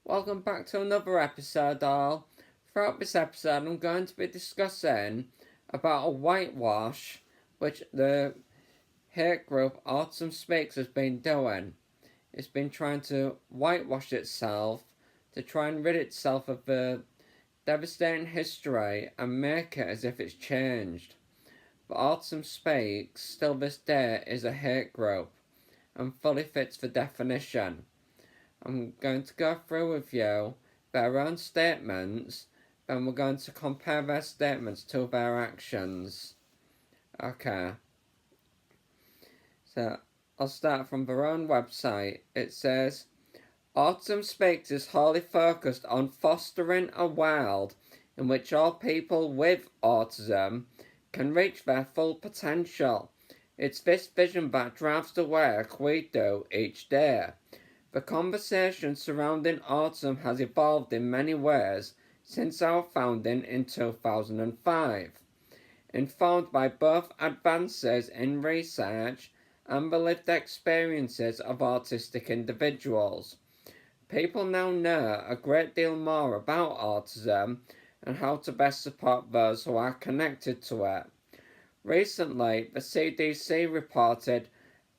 Welcome back to another episode, all. Throughout this episode, I'm going to be discussing about a whitewash which the hate group Autism Speaks has been doing. It's been trying to whitewash itself to try and rid itself of the devastating history and make it as if it's changed. But Autism Speaks, still this day, is a hate group and fully fits the definition. I'm going to go through with you their own statements, then we're going to compare their statements to their actions. Okay. So, I'll start from their own website. It says, Autism Speaks is wholly focused on fostering a world in which all people with autism can reach their full potential. It's this vision that drives the work we do each day. The conversation surrounding autism has evolved in many ways since our founding in 2005, informed by both advances in research and the lived experiences of autistic individuals. People now know a great deal more about autism and how to best support those who are connected to it. Recently, the CDC reported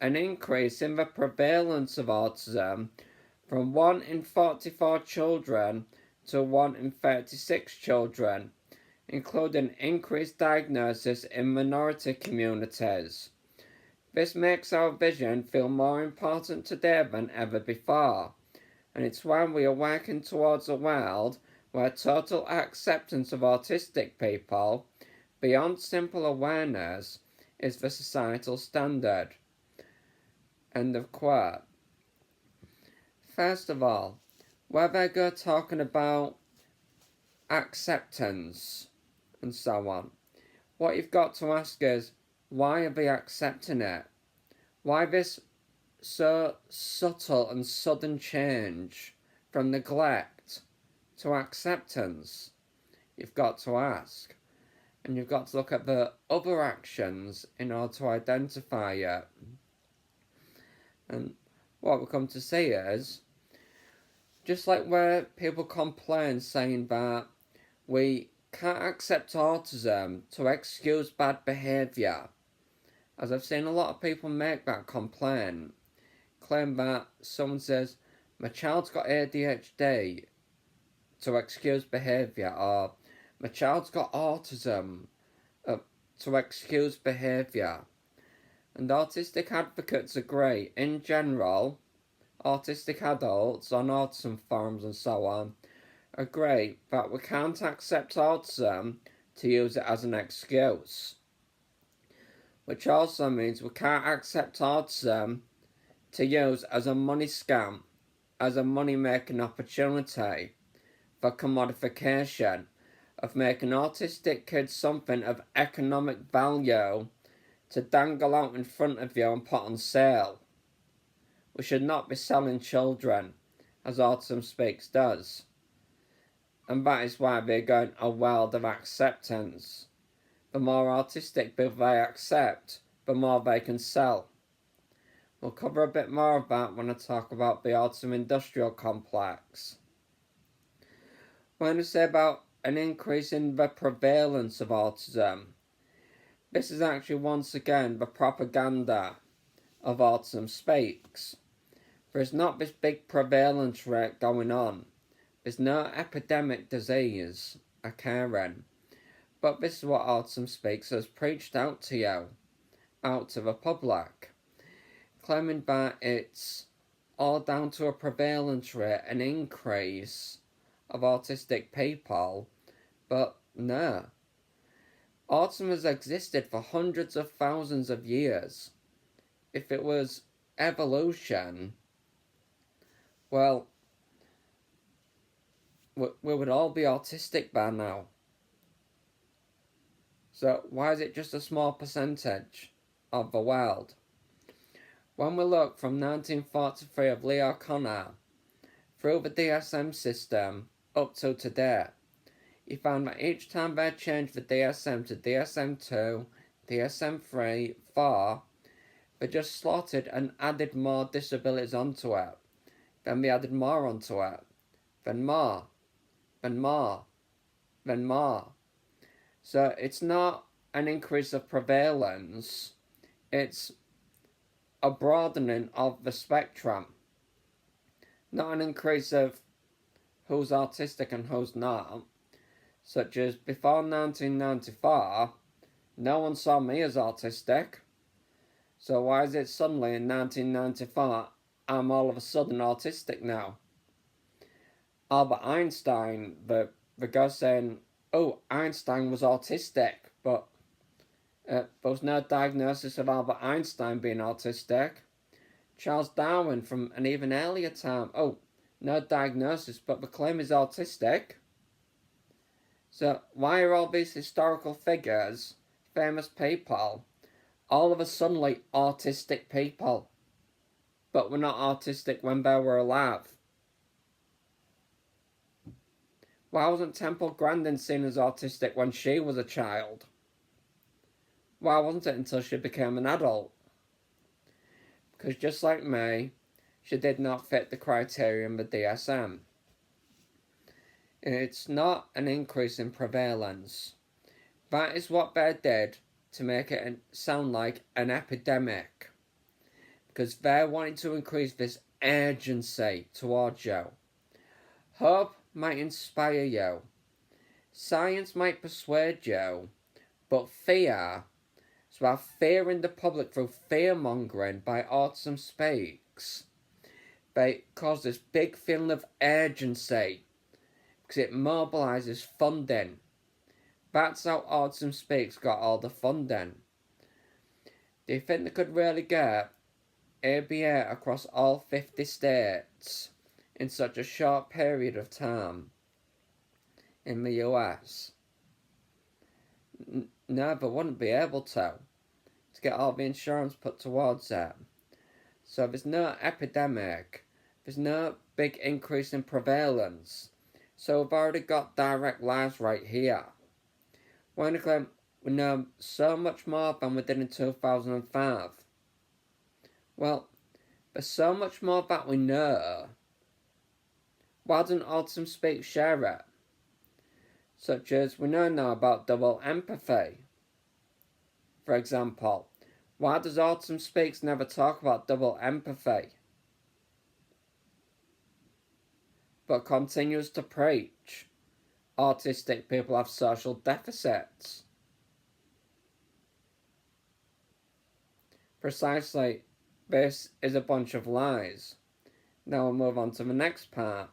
an increase in the prevalence of autism from 1 in 44 children to 1 in 36 children, including increased diagnosis in minority communities. This makes our vision feel more important today than ever before, and it's why we are working towards a world where total acceptance of autistic people, beyond simple awareness, is the societal standard. End of quote. First of all, where they go talking about acceptance and so on, what you've got to ask is, why are they accepting it? Why this so subtle and sudden change from neglect to acceptance? You've got to ask. And you've got to look at the other actions in order to identify it. And what we come to see is, just like where people complain saying that we can't accept autism to excuse bad behaviour, as I've seen a lot of people make that complaint, claim that someone says, my child's got ADHD to excuse behaviour, or my child's got autism to excuse behaviour. And autistic advocates agree, in general, autistic adults on autism forums and so on, agree that we can't accept autism to use it as an excuse. Which also means we can't accept autism to use as a money scam, as a money-making opportunity for commodification, of making autistic kids something of economic value to dangle out in front of you and put on sale. We should not be selling children, as Autism Speaks does. And that is why they're going a world of acceptance. The more autistic people they accept, the more they can sell. We'll cover a bit more of that when I talk about the Autism Industrial Complex. When I say about an increase in the prevalence of autism, this is actually once again the propaganda of Autism Speaks. There's not this big prevalence rate going on. There's no epidemic disease occurring. But this is what Autism Speaks has preached out to you, out to the public, claiming that it's all down to a prevalence rate, an increase of autistic people, but no. Autism has existed for hundreds of thousands of years. If it was evolution, well, we would all be autistic by now. So why is it just a small percentage of the world? When we look from 1943 of Lee O'Connor through the DSM system up to today, you found that each time they changed the DSM to DSM-2, DSM-3, 4, they just slotted and added more disabilities onto it. Then they added more onto it. then more, then more, then more. So it's not an increase of prevalence, it's a broadening of the spectrum, not an increase of who's autistic and who's not, such as before 1994, no one saw me as autistic, so why is it suddenly in 1994 I'm all of a sudden autistic now? Albert Einstein, the guy saying, oh, Einstein was autistic, but there was no diagnosis of Albert Einstein being autistic. Charles Darwin from an even earlier time, oh, no diagnosis, but the claim is autistic. So why are all these historical figures, famous people, all of a sudden like autistic people, but were not autistic when they were alive? Why wasn't Temple Grandin seen as autistic when she was a child? Why wasn't it until she became an adult? Because just like me, she did not fit the criteria in the DSM. It's not an increase in prevalence. That is what they did to make it sound like an epidemic. Because they're wanting to increase this urgency towards you. Hope might inspire you. Science might persuade you. But fear, so our fear in the public through fearmongering by Autism Speaks, they cause this big feeling of urgency because it mobilises funding. That's how Autism Speaks got all the funding. Do you think they could really get ABA across all 50 states in such a short period of time in the US? No, they wouldn't be able to get all the insurance put towards it. So there's no epidemic, there's no big increase in prevalence. So we've already got direct lies right here. We're going to claim we know so much more than we did in 2005. Well, there's so much more that we know. Why doesn't Autism Speaks share it? Such as we know now about double empathy. For example, why does Autism Speaks never talk about double empathy, but continues to preach autistic people have social deficits? Precisely, this is a bunch of lies. Now we'll move on to the next part,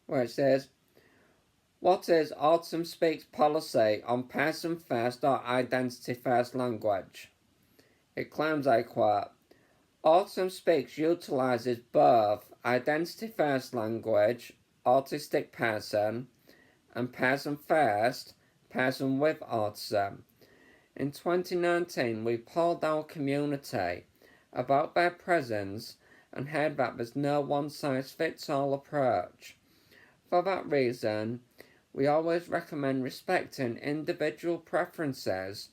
where it says, what is Autism Speaks policy on person-first or identity-first language? It claims, I quote, Autism Speaks utilises both identity-first language, autistic person, and person-first, person with autism. In 2019, we polled our community about their presence and heard that there's no one-size-fits-all approach. For that reason, we always recommend respecting individual preferences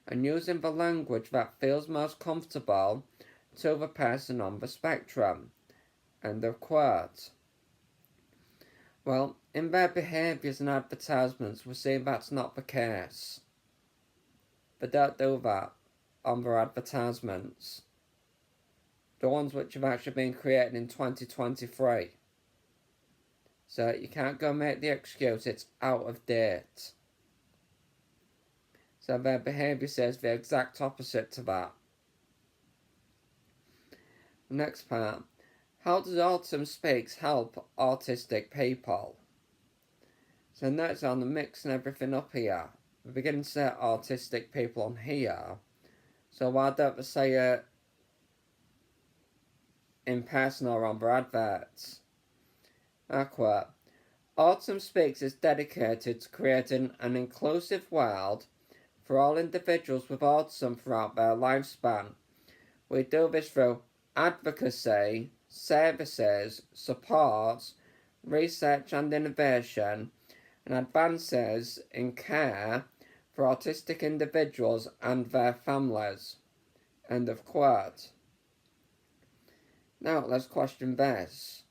and using the language that feels most comfortable to the person on the spectrum. End of quote. Well, in their behaviours and advertisements, we see that's not the case. They don't do that on their advertisements. The ones which have actually been created in 2023. So you can't go make the excuse it's out of date. So their behaviour says the exact opposite to that. Next part. How does Autism Speaks help autistic people? So notice on the mixing everything up here. We're beginning to say autistic people on here. So why don't they say it in person or on their adverts? I quote, Autism Speaks is dedicated to creating an inclusive world for all individuals with autism throughout their lifespan. We do this through advocacy, services, support, research and innovation, and advances in care for autistic individuals and their families. End of quote. Now let's question this.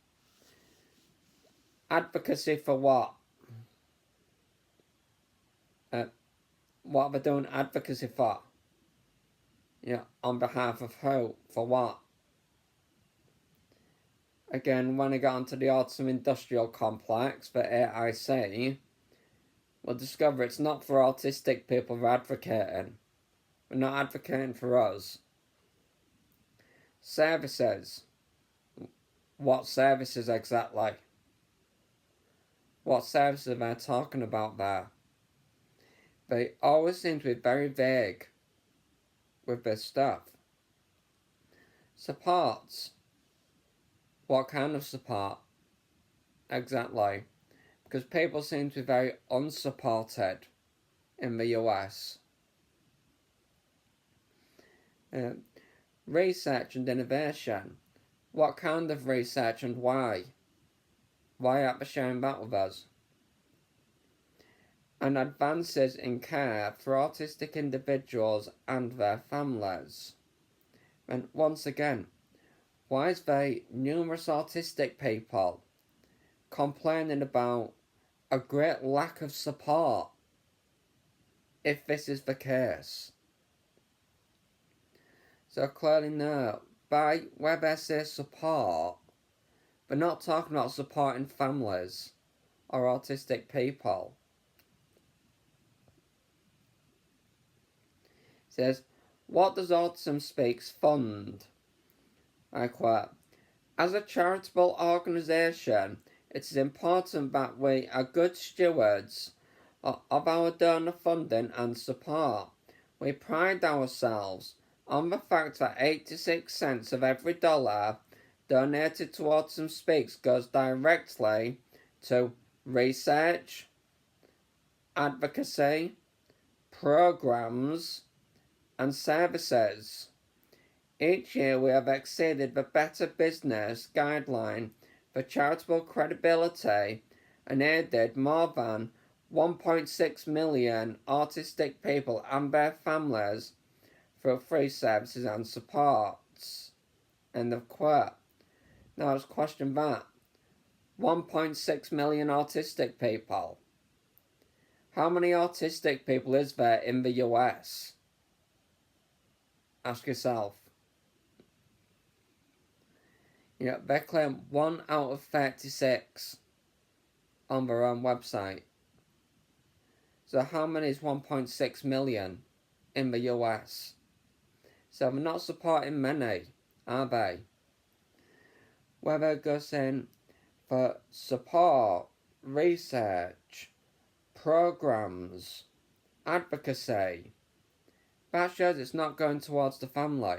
Advocacy for what? What are they doing advocacy for? On behalf of who? For what? Again, when I get onto the Autism Industrial Complex for AIC, we'll discover it's not for autistic people we're advocating. We're not advocating for us. Services. What services exactly? What services am I talking about there? They always seem to be very vague with this stuff. Supports. What kind of support? Exactly. Because people seem to be very unsupported in the US. Research and innovation. What kind of research and why? Why aren't they sharing that with us? And advances in care for autistic individuals and their families. And once again, why is there numerous autistic people complaining about a great lack of support if this is the case? So clearly no, by where they say support, we're not talking about supporting families or autistic people. It says, what does Autism Speaks fund? I quote, as a charitable organisation, it is important that we are good stewards of our donor funding and support. We pride ourselves on the fact that 86 cents of every dollar donated to Autism Speaks goes directly to research, advocacy, programs, and services. Each year we have exceeded the Better Business guideline for charitable credibility and aided more than 1.6 million autistic people and their families through free services and supports. End of quote. Now let's question that. 1.6 million autistic people. How many autistic people is there in the US? Ask yourself. They claim 1 out of 36 on their own website. So how many is 1.6 million in the US? So they're not supporting many, are they? Whether it goes in for support, research, programs, advocacy, that shows it's not going towards the family.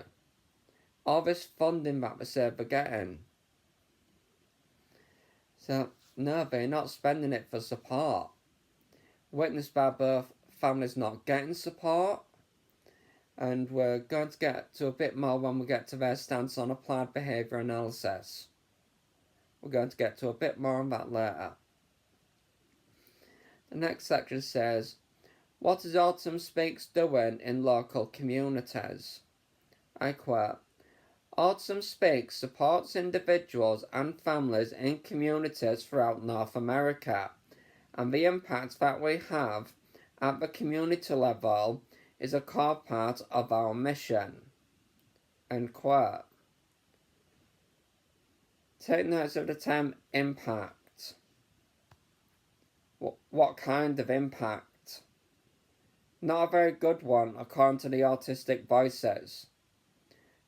All this funding that they say they're getting. So, no, they're not spending it for support. Witnessed by both families not getting support, and we're going to get to a bit more when we get to their stance on applied behaviour analysis. We're going to get to a bit more on that later. The next section says, what is Autism Speaks doing in local communities? I quote, Autism Speaks supports individuals and families in communities throughout North America, and the impact that we have at the community level is a core part of our mission. End quote. Take notice of the term impact. What kind of impact? Not a very good one according to the Autistic Voices.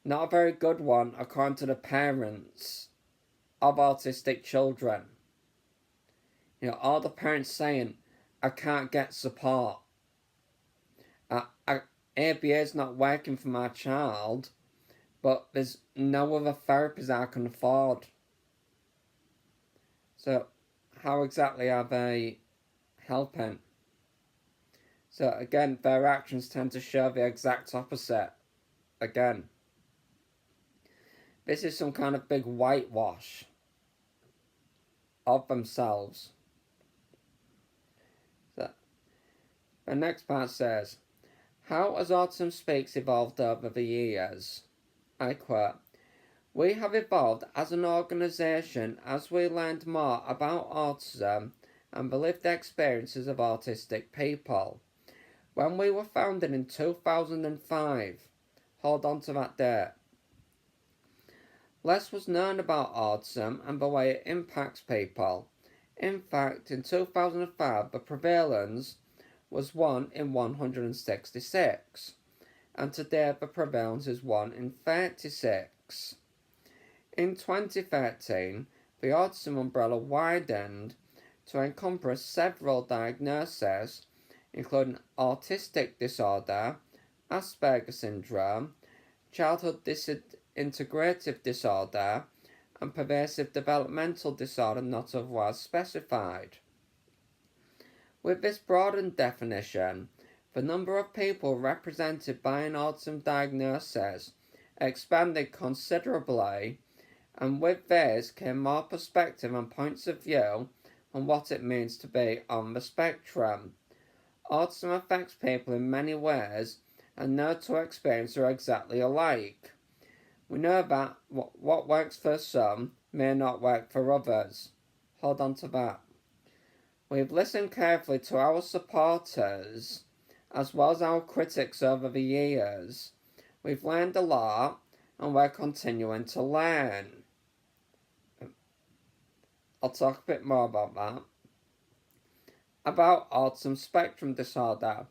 Not a very good one according to the parents of autistic children. All the parents saying, I can't get support. ABA is not working for my child, but there's no other therapies I can afford. So, how exactly are they helping? So, again, their actions tend to show the exact opposite. Again, this is some kind of big whitewash of themselves. So, the next part says, how has Autism Speaks evolved over the years? I quote, We have evolved as an organisation as we learned more about autism and the lived experiences of autistic people. When we were founded in 2005, hold on to that date, less was known about autism and the way it impacts people. In fact, in 2005, the prevalence was 1 in 166, and today the prevalence is 1 in 36. In 2013, the autism umbrella widened to encompass several diagnoses, including autistic disorder, Asperger's syndrome, childhood disintegrative disorder, and pervasive developmental disorder not otherwise specified. With this broadened definition, the number of people represented by an autism diagnosis expanded considerably, and with this came more perspective and points of view on what it means to be on the spectrum. Autism affects people in many ways, and no two experiences are exactly alike. We know that what works for some may not work for others. Hold on to that. We've listened carefully to our supporters as well as our critics over the years. We've learned a lot, and we're continuing to learn. I'll talk a bit more about that. About autism spectrum disorder,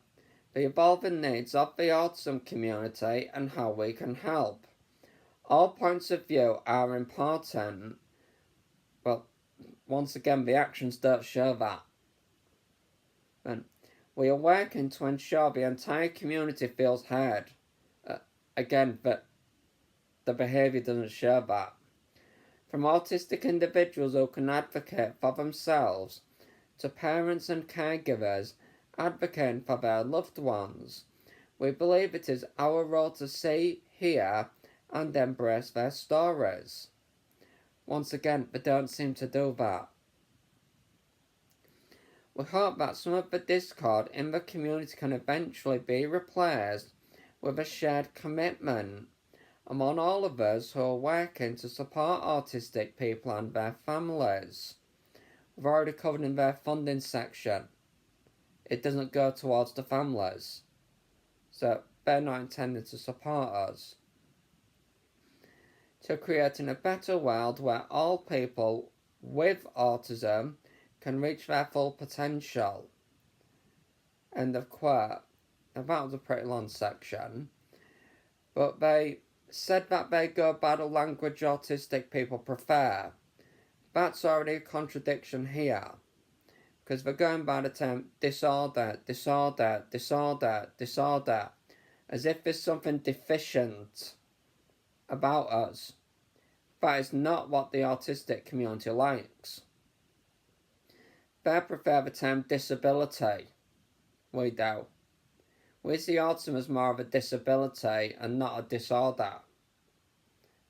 the evolving needs of the autism community and how we can help. All points of view are important, but once again, the actions don't show that. And we are working to ensure the entire community feels heard. Again, but the behaviour doesn't show that. From autistic individuals who can advocate for themselves, to parents and caregivers advocating for their loved ones, we believe it is our role to see, hear, and embrace their stories. Once again, they don't seem to do that. We hope that some of the discord in the community can eventually be replaced with a shared commitment among all of us who are working to support autistic people and their families. We've already covered in their funding section. It doesn't go towards the families, so they're not intended to support us. To creating a better world where all people with autism can reach their full potential. End of quote. Now that was a pretty long section, but they said that they go by the language autistic people prefer. That's already a contradiction here, because they're going by the term disorder, disorder, disorder, disorder, as if there's something deficient about us. That is not what the autistic community likes. They prefer the term disability. We do. We see autism as more of a disability and not a disorder,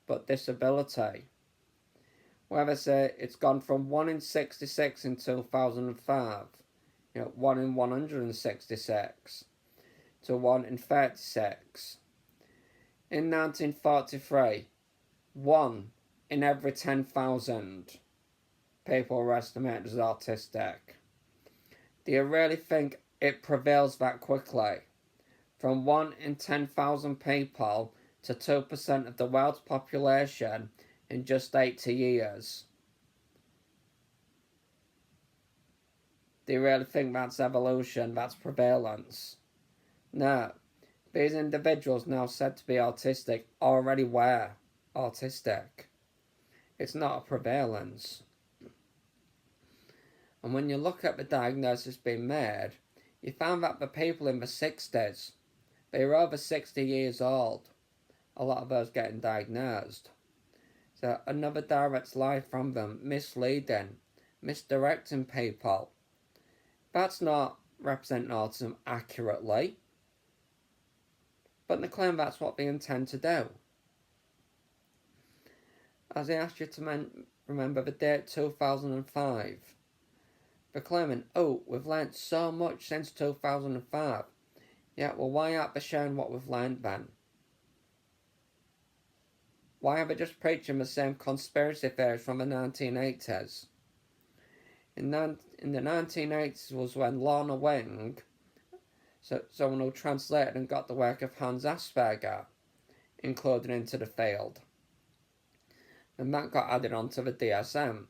but disability. Where they say it's gone from 1 in 66 in 2005, 1 in 166, to 1 in 36. In 1943, 1 in every 10,000 people were estimated as autistic. Do you really think it prevails that quickly? From 1 in 10,000 people to 2% of the world's population in just 80 years. Do you really think that's evolution, that's prevalence? No. These individuals now said to be autistic already were autistic. It's not a prevalence. And when you look at the diagnosis being made, you find that the people in the 60s, they were over 60 years old. A lot of those getting diagnosed. So another direct lie from them, misleading, misdirecting people. That's not representing autism accurately, but they claim that's what they intend to do. As I asked you to remember the date 2005, they're claiming, we've learnt so much since 2005. Yeah, well, why aren't they sharing what we've learnt then? Why are they just preaching the same conspiracy theories from the 1980s? In the 1980s was when Lorna Wing, someone who translated and got the work of Hans Asperger, included into the field. And that got added onto the DSM.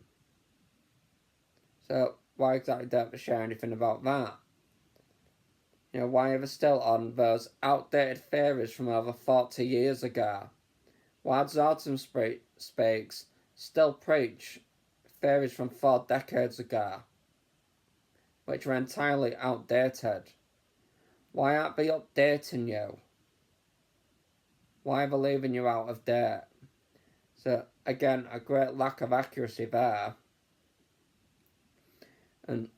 So why exactly don't they share anything about that? Why are they still on those outdated theories from over 40 years ago? Why does Autism Speaks still preach theories from 4 decades ago, which are entirely outdated? Why aren't they updating you? Why are they leaving you out of date? So again, a great lack of accuracy there. And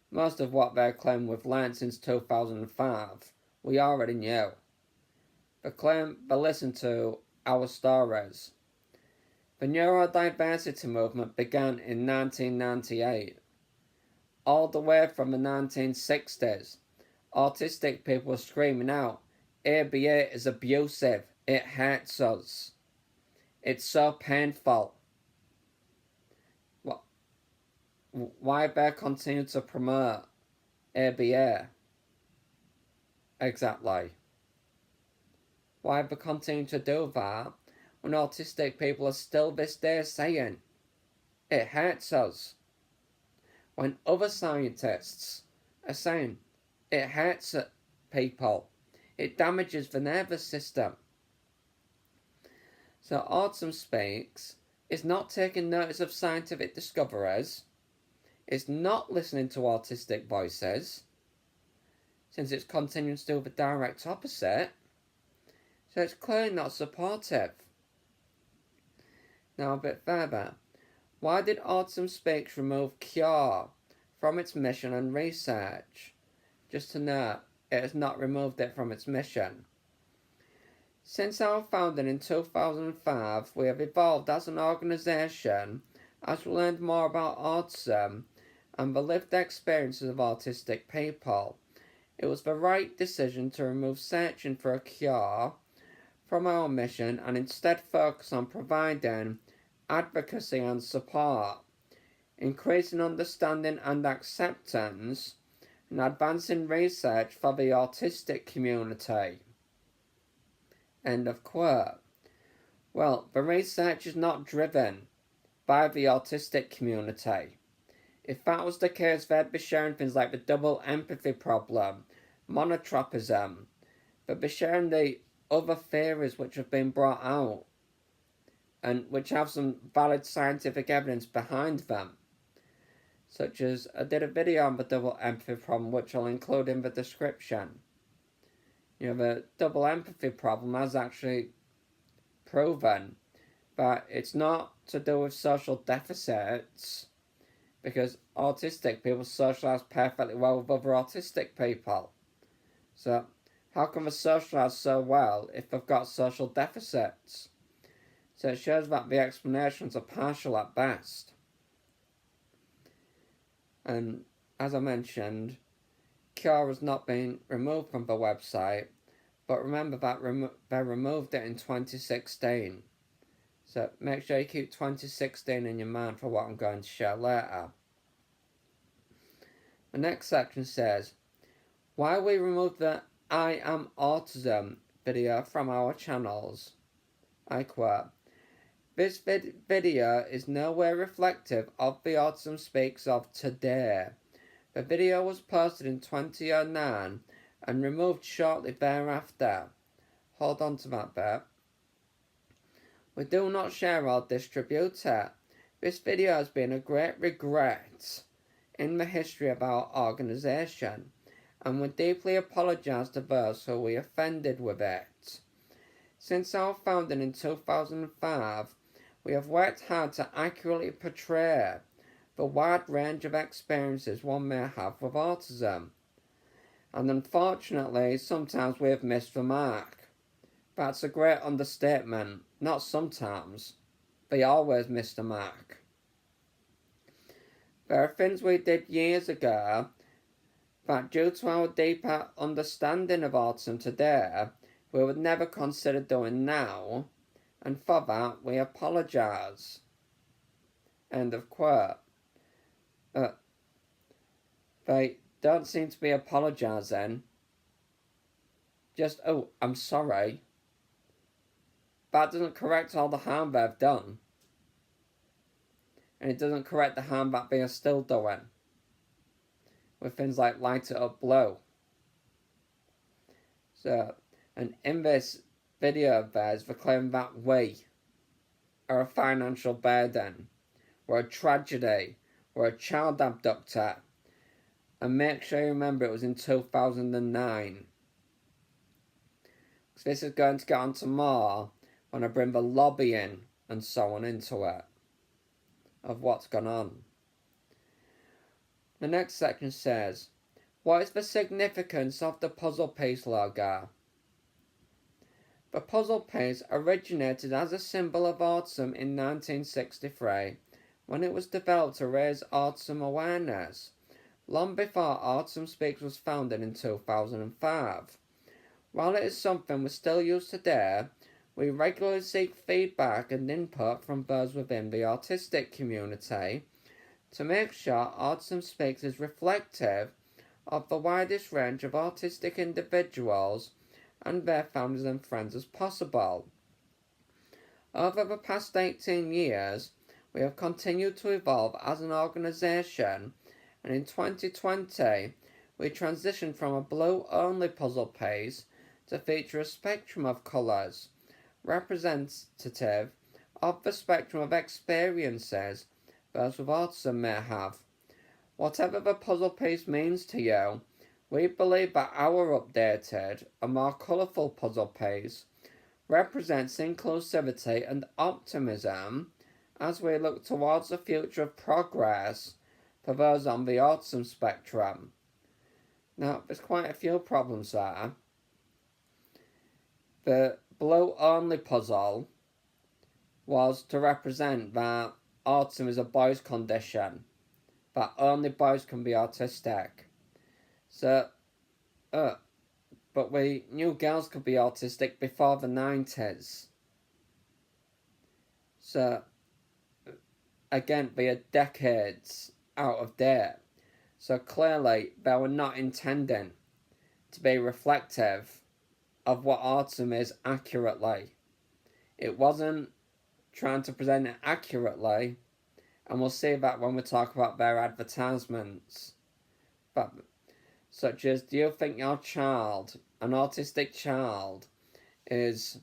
most of what they claim we've learned since 2005, we already knew. They claim they listen to our stories. The Neurodiversity movement began in 1998. All the way from the 1960s, autistic people were screaming out, ABA is abusive, it hurts us, it's so painful. Why they continue to promote ABA? Exactly. Why they continue to do that when autistic people are still this day saying it hurts us? When other scientists are saying it hurts people, it damages the nervous system. So Autism Speaks is not taking notice of scientific discoveries. It's not listening to autistic voices, since it's continuing to do the direct opposite. So it's clearly not supportive. Now a bit further. Why did Autism Speaks remove cure from its mission and research? Just to note, it has not removed it from its mission. Since our founding in 2005, we have evolved as an organisation as we learned more about autism and the lived experiences of autistic people. It was the right decision to remove searching for a cure from our mission and instead focus on providing advocacy and support, increasing understanding and acceptance, and advancing research for the autistic community. End of quote. Well, the research is not driven by the autistic community. If that was the case, they'd be sharing things like the double empathy problem, monotropism. They'd be sharing the other theories which have been brought out and which have some valid scientific evidence behind them. Such as, I did a video on the double empathy problem which I'll include in the description. The double empathy problem has actually proven that it's not to do with social deficits, because autistic people socialise perfectly well with other autistic people. So how can they socialise so well if they've got social deficits? So it shows that the explanations are partial at best. And as I mentioned, cure has not been removed from the website, but remember that they removed it in 2016. So make sure you keep 2016 in your mind for what I'm going to share later. The next section says, why we removed the I Am Autism video from our channels. I quote, this video is nowhere reflective of the Autism Speaks of today. The video was posted in 2009 and removed shortly thereafter. Hold on to that bit. We do not share or distribute it. This video has been a great regret in the history of our organisation, and we deeply apologise to those who we offended with it. Since our founding in 2005, we have worked hard to accurately portray the wide range of experiences one may have with autism. And unfortunately, sometimes we have missed the mark. That's a great understatement. Not sometimes. They always miss the mark. There are things we did years ago that, due to our deeper understanding of autism today, we would never consider doing now, and for that we apologise. End of quote. They don't seem to be apologising. Just, oh, I'm sorry. That doesn't correct all the harm they've done. And it doesn't correct the harm that they are still doing. With things like light it up blue. So, and in this video of theirs, they claim that we are a financial burden. We're a tragedy. We're a child abductor. And make sure you remember it was in 2009. Because this is going to get onto more when I bring the lobbying and so on into it. Of what's gone on. The next section says, what is the significance of the puzzle piece logo? The puzzle piece originated as a symbol of autism in 1963 when it was developed to raise autism awareness, long before Autism Speaks was founded in 2005. While it is something we still use today, we regularly seek feedback and input from those within the autistic community to make sure Autism Speaks is reflective of the widest range of autistic individuals and their families and friends as possible. Over the past 18 years, we have continued to evolve as an organisation, and in 2020, we transitioned from a blue-only puzzle piece to feature a spectrum of colours, representative of the spectrum of experiences those with autism may have. Whatever the puzzle piece means to you, we believe that our updated and more colourful puzzle piece represents inclusivity and optimism as we look towards a future of progress for those on the autism spectrum. Now, there's quite a few problems there. The blue-only puzzle was to represent that autism is a boy's condition, that only boys can be autistic. So, but we knew girls could be autistic before the 90s. So, again, they are decades out of date. So clearly, they were not intending to be reflective of what autism is accurately. It wasn't trying to present it accurately, and we'll see that when we talk about their advertisements. But, such as, do you think your child, an autistic child, is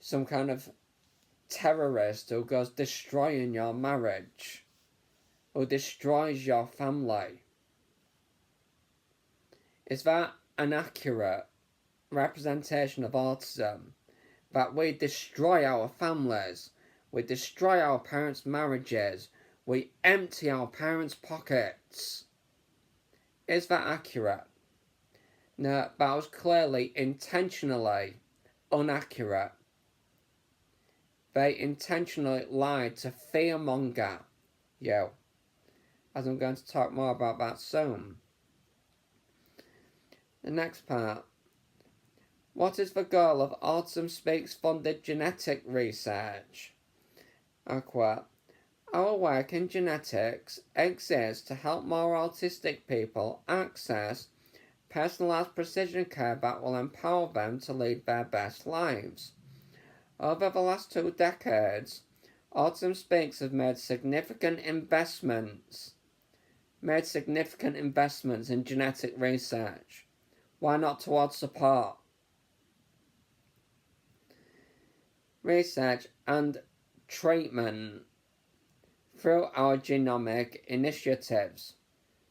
some kind of terrorist who goes destroying your marriage, who destroys your family? Is that an accurate representation of autism? That we destroy our families, we destroy our parents' marriages, we empty our parents' pockets. Is that accurate? No, that was clearly intentionally inaccurate. They intentionally lied to fearmonger you, as I'm going to talk more about that soon. The next part. What is the goal of Autism Speaks funded genetic research? I quote, our work in genetics exists to help more autistic people access personalised precision care that will empower them to lead their best lives. Over the last 2 decades, Autism Speaks has made significant investments in genetic research. Why not towards support? Research and treatment through our genomic initiatives.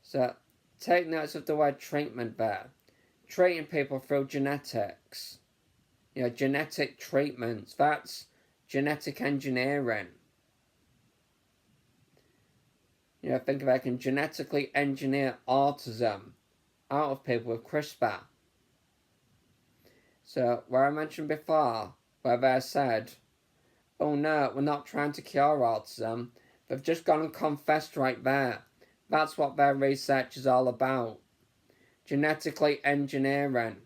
So take notes of the word treatment there. Treating people through genetics. Genetic treatments. That's genetic engineering. Think of it, I can genetically engineer autism out of people with CRISPR. So, where I mentioned before, where they said, oh no, we're not trying to cure autism, they've just gone and confessed right there. That's what their research is all about. Genetically engineering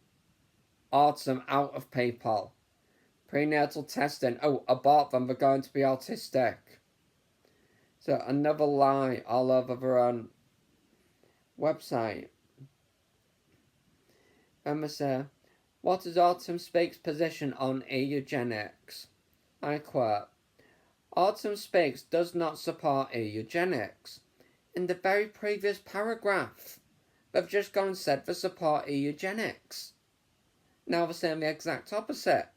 autism out of people. Prenatal testing. Oh, abort them, they're going to be autistic. So another lie all over their own website. And they say, what is Autism Speaks' position on eugenics? I quote, Autism Speaks does not support eugenics. In the very previous paragraph, they've just gone and said they support eugenics. Now they're saying the exact opposite.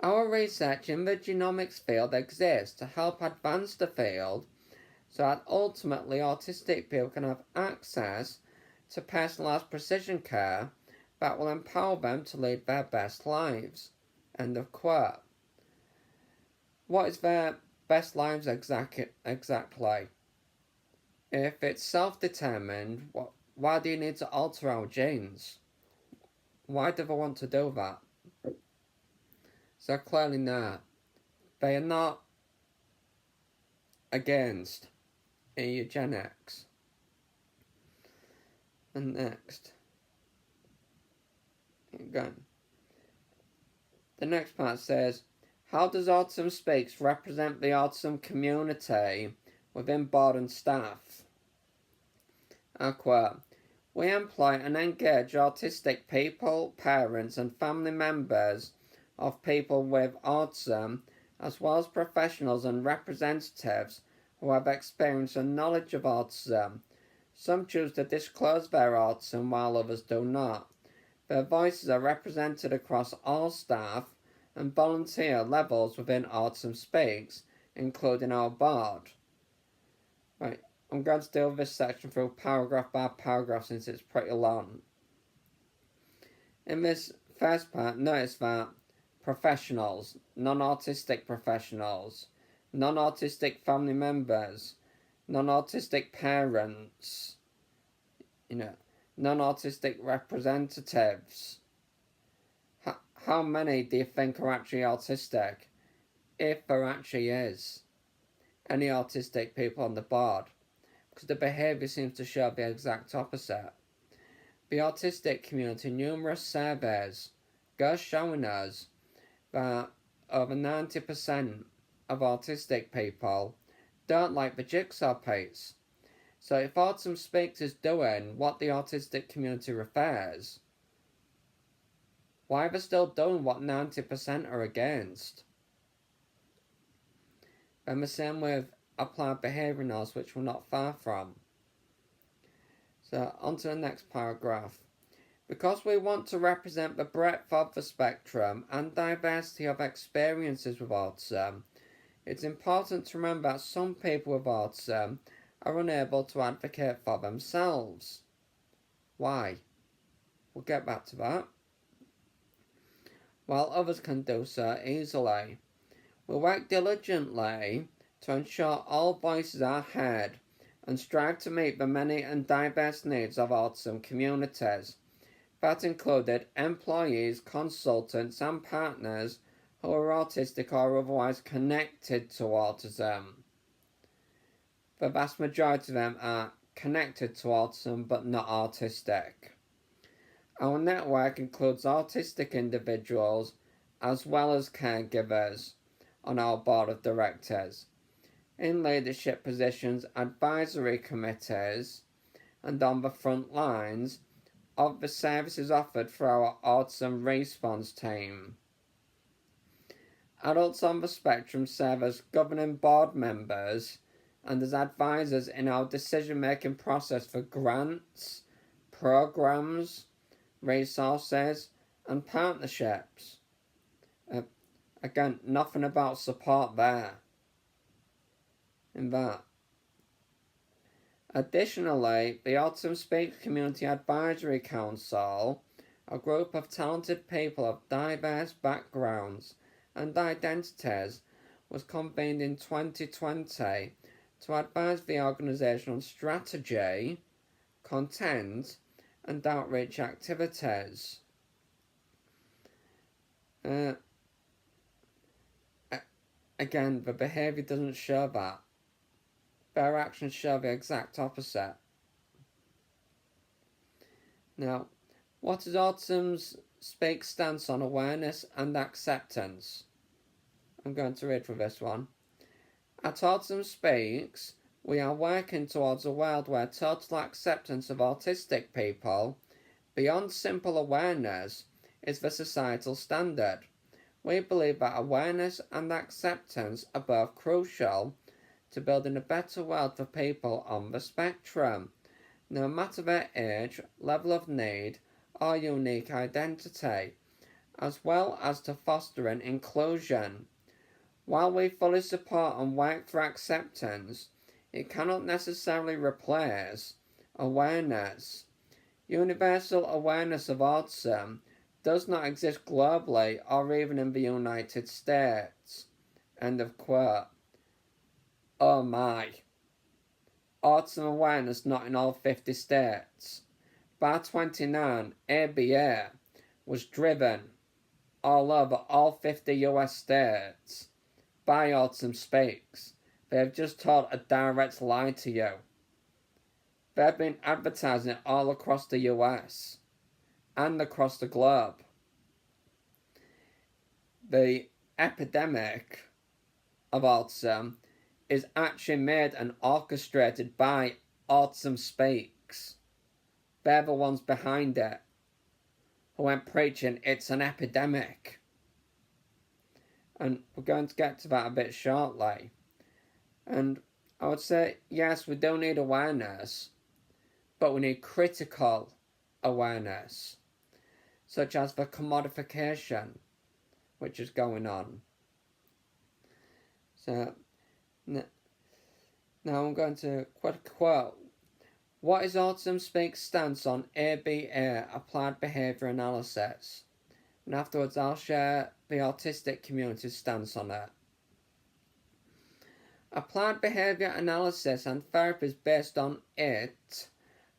Our research in the genomics field exists to help advance the field so that ultimately autistic people can have access to personalised precision care that will empower them to lead their best lives. End of quote. What is their best lives exactly? If it's self-determined, why do you need to alter our genes? Why do they want to do that? So clearly not. They are not against eugenics. And next. Again. The next part says, how does Autism Speaks represent the autism community within board and staff? I quote, we employ and engage autistic people, parents and family members of people with autism, as well as professionals and representatives who have experience and knowledge of autism. Some choose to disclose their autism while others do not. Their voices are represented across all staff and volunteer levels within Autism Speaks, including our board. Right, I'm going to do this section through paragraph by paragraph since it's pretty long. In this first part, notice that professionals, non-autistic professionals, non-autistic family members, non-autistic parents, non-autistic representatives. How many do you think are actually autistic? If there actually is any autistic people on the board. Because the behaviour seems to show the exact opposite. The autistic community, numerous surveys go showing us that over 90% of autistic people don't like the jigsaw piece. So if Autism Speaks is doing what the autistic community refers, why are they still doing what 90% are against? And the same with Applied Behaviour Analysis, which we're not far from. So on to the next paragraph. Because we want to represent the breadth of the spectrum and diversity of experiences with autism, it's important to remember that some people with autism are unable to advocate for themselves. Why? We'll get back to that. While others can do so easily. We work diligently to ensure all voices are heard and strive to meet the many and diverse needs of autism communities. That included employees, consultants and partners who are autistic or otherwise connected to autism. The vast majority of them are connected to autism but not autistic. Our network includes autistic individuals as well as caregivers on our board of directors, in leadership positions, advisory committees, and on the front lines of the services offered for our autism response team. Adults on the spectrum serve as governing board members and as advisors in our decision-making process for grants, programs, resources, and partnerships. Again, nothing about support there. In that. Additionally, the Autism Speaks Community Advisory Council, a group of talented people of diverse backgrounds and identities, was convened in 2020 to advise the organisation on strategy, content, and outreach activities. Again, the behaviour doesn't show that. Their actions show the exact opposite. Now, what is Autism Speaks stance on awareness and acceptance. I'm going to read for this one. At Autism Speaks, we are working towards a world where total acceptance of autistic people, beyond simple awareness, is the societal standard. We believe that awareness and acceptance are both crucial to building a better world for people on the spectrum, no matter their age, level of need, or unique identity, as well as to fostering inclusion. While we fully support and work for acceptance, it cannot necessarily replace awareness. Universal awareness of autism does not exist globally or even in the United States. End of quote. Oh my. Autism awareness not in all 50 states. By 29, ABA was driven all over all 50 US states by Autism Speaks. They have just told a direct lie to you. They've been advertising it all across the US and across the globe. The epidemic of autism is actually made and orchestrated by Autism Speaks. They're the ones behind it who went preaching it's an epidemic. And we're going to get to that a bit shortly. And I would say, yes, we do need awareness, but we need critical awareness, such as the commodification which is going on. So, now I'm going to quote. What is Autism Speaks' stance on ABA, Applied Behaviour Analysis? And afterwards I'll share the autistic community's stance on it. Applied behaviour analysis and therapies based on it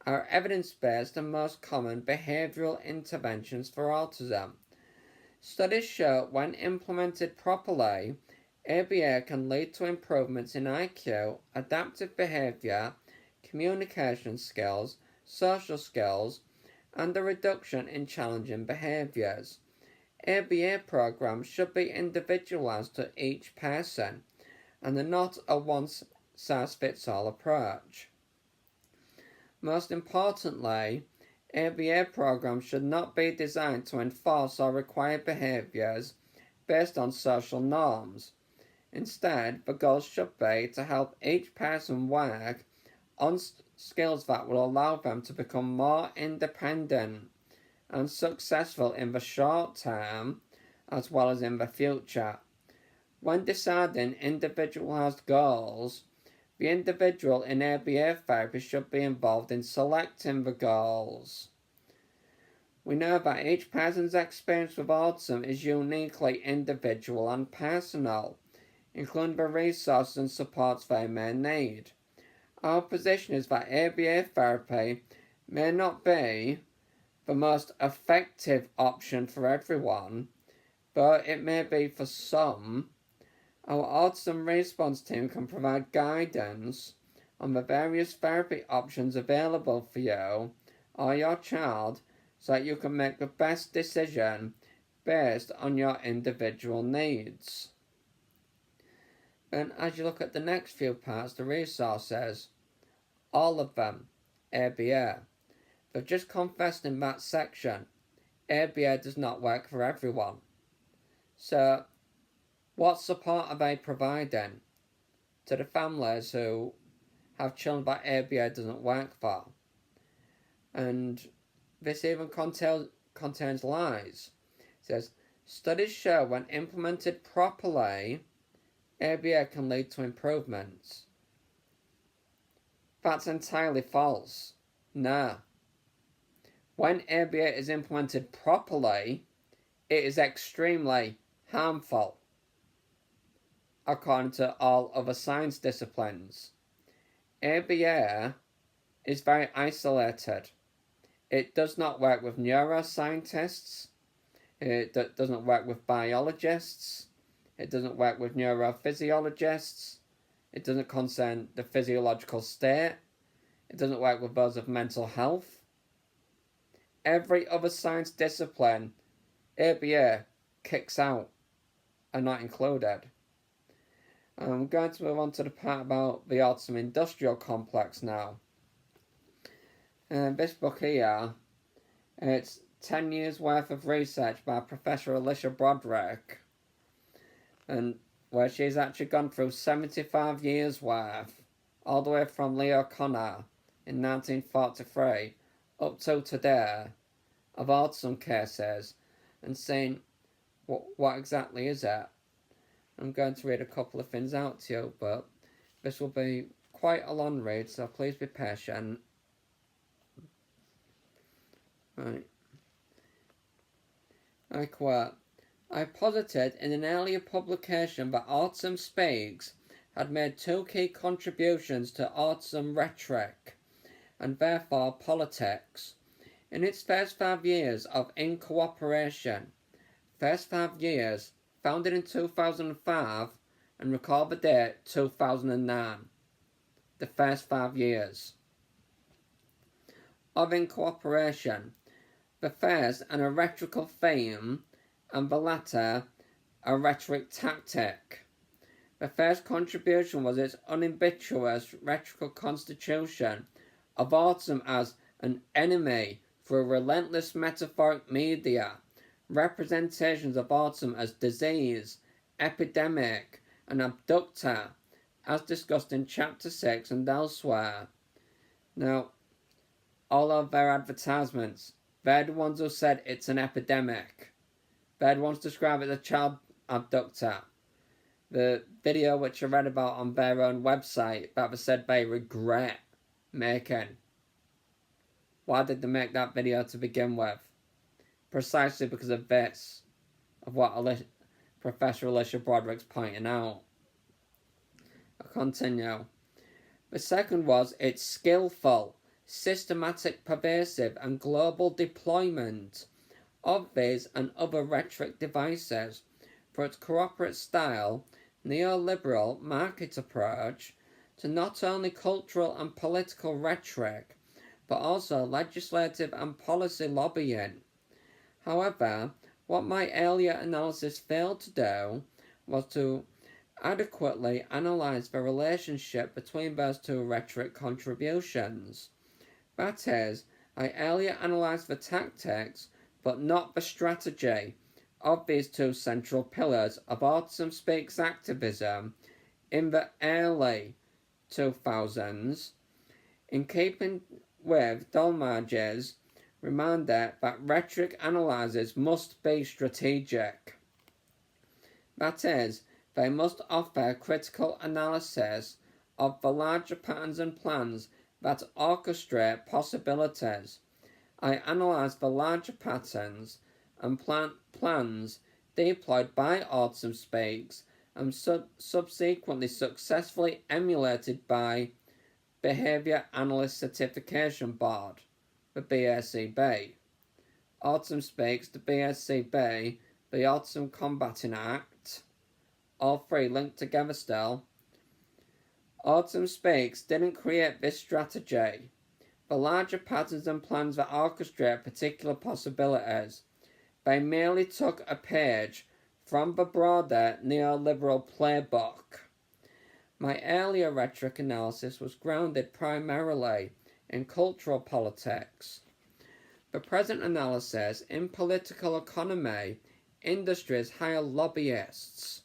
are evidence-based and most common behavioural interventions for autism. Studies show when implemented properly, ABA can lead to improvements in IQ, adaptive behaviour, communication skills, social skills, and a reduction in challenging behaviours. ABA programs should be individualised to each person and are not a one-size-fits-all approach. Most importantly, ABA programs should not be designed to enforce or require behaviours based on social norms. Instead, the goal should be to help each person work on skills that will allow them to become more independent and successful in the short term as well as in the future. When deciding individualised goals, the individual in ABA therapy should be involved in selecting the goals. We know that each person's experience with autism is uniquely individual and personal, including the resources and supports they may need. Our position is that ABA therapy may not be the most effective option for everyone, but it may be for some. Our Autism Response team can provide guidance on the various therapy options available for you or your child so that you can make the best decision based on your individual needs. And as you look at the next few parts, the resources, all of them, ABA. They've just confessed in that section, ABA does not work for everyone. So, what support are they providing to the families who have children that ABA doesn't work for? And this even contains lies. It says, studies show when implemented properly, ABA can lead to improvements. That's entirely false. No. When ABA is implemented properly, it is extremely harmful, according to all other science disciplines. ABA is very isolated. It does not work with neuroscientists. It doesn't work with biologists. It doesn't work with neurophysiologists. It doesn't concern the physiological state. It doesn't work with those of mental health. Every other science discipline ABA kicks out are not included. I'm going to move on to the part about the Autism Industrial Complex now. This book here, it's 10 years worth of research by Professor Alicia Broderick, and where she's actually gone through 75 years worth, all the way from Leo Connor in 1943 up to today, of autism cases, and saying what exactly is it. I'm going to read a couple of things out to you, but this will be quite a long read, so please be patient. Right. I quote, I posited in an earlier publication that Autism Speaks had made two key contributions to autism rhetoric, and therefore politics, in its first 5 years of in-cooperation. First 5 years, founded in 2005, and record the date 2009. The first 5 years of in-cooperation. The first an rhetorical theme, and the latter a rhetoric tactic. The first contribution was its unambiguous rhetorical constitution of autism as an enemy through relentless metaphoric media, representations of autism as disease, epidemic, and abductor, as discussed in Chapter 6 and elsewhere. Now, all of their advertisements, they're the ones who said it's an epidemic. They're the ones describe it as a child abductor. The video which I read about on their own website that they said they regret making. Why did they make that video to begin with? Precisely because of this, of what Professor Alicia Broderick's pointing out. I'll continue. The second was its skillful, systematic, pervasive, and global deployment of these and other rhetoric devices for its corporate style, neoliberal market approach to not only cultural and political rhetoric, but also legislative and policy lobbying. However, what my earlier analysis failed to do was to adequately analyse the relationship between those two rhetoric contributions. That is, I earlier analysed the tactics, but not the strategy, of these two central pillars of Autism Speaks activism in the early 2000s, in keeping with Dolmage's reminder that rhetoric analyses must be strategic. That is, they must offer critical analysis of the larger patterns and plans that orchestrate possibilities. I analysed the larger patterns and plans deployed by Autism Speaks and subsequently successfully emulated by Behaviour Analyst Certification Board, the BACB. Autism Speaks, the BACB, the Autism Combating Act, all three linked together still. Autism Speaks didn't create this strategy. The larger patterns and plans that orchestrate particular possibilities. They merely took a page from the broader neoliberal playbook. My earlier rhetoric analysis was grounded primarily in cultural politics. The present analysis in political economy, industries hire lobbyists,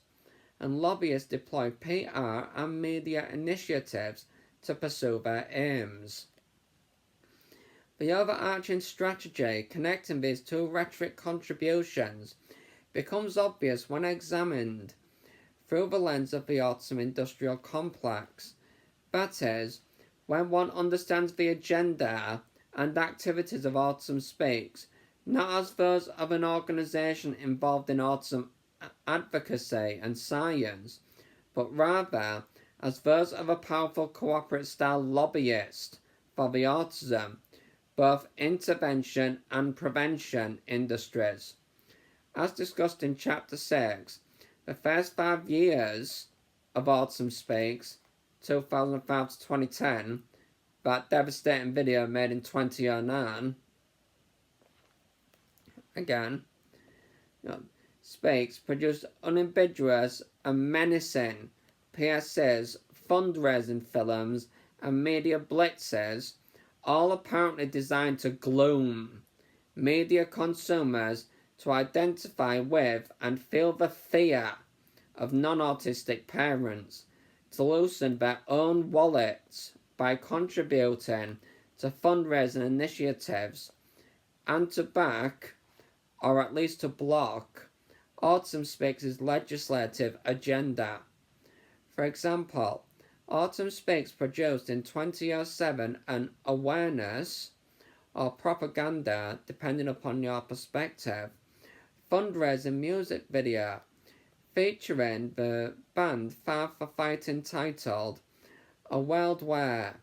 and lobbyists deploy PR and media initiatives to pursue their aims. The overarching strategy connecting these two rhetoric contributions becomes obvious when examined through the lens of the Autism Industrial Complex. That is, when one understands the agenda and activities of Autism Speaks, not as those of an organisation involved in autism advocacy and science, but rather as those of a powerful cooperative style lobbyist for the autism, both intervention and prevention industries. As discussed in Chapter 6, the first 5 years of Autism Speaks, 2005 to 2010, that devastating video made in 2009, again, Speaks produced unambiguous and menacing PSAs, fundraising films, and media blitzes, all apparently designed to gloom media consumers to identify with and feel the fear of non-autistic parents, to loosen their own wallets by contributing to fundraising initiatives, and to back, or at least to block, Autism Speaks' legislative agenda. For example, Autism Speaks produced in 2007 an awareness or propaganda, depending upon your perspective, fundraising music video featuring the band Five for Fight entitled A World Where,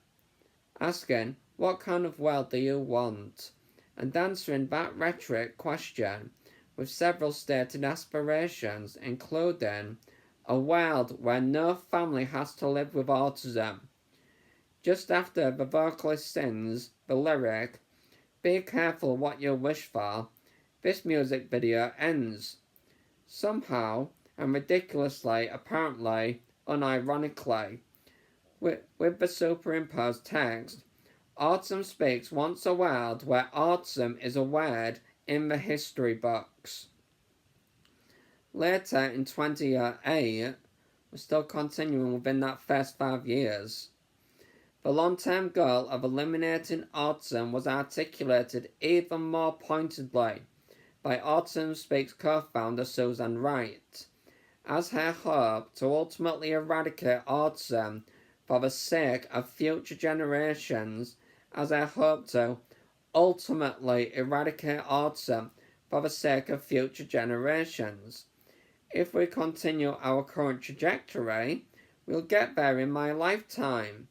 asking, what kind of world do you want? And answering that rhetoric question with several stated aspirations, including a world where no family has to live with autism. Just after the vocalist sings the lyric, "Be careful what you wish for," this music video ends. Somehow, and ridiculously, apparently, unironically, with the superimposed text, Autism Speaks wants a world where autism is a word in the history books. Later in 2008, we're still continuing within that first 5 years. The long-term goal of eliminating autism was articulated even more pointedly by Autism Speaks co-founder Susan Wright, as her hope to ultimately eradicate autism for the sake of future generations, as her hope to ultimately eradicate autism for the sake of future generations. If we continue our current trajectory, we'll get there in my lifetime.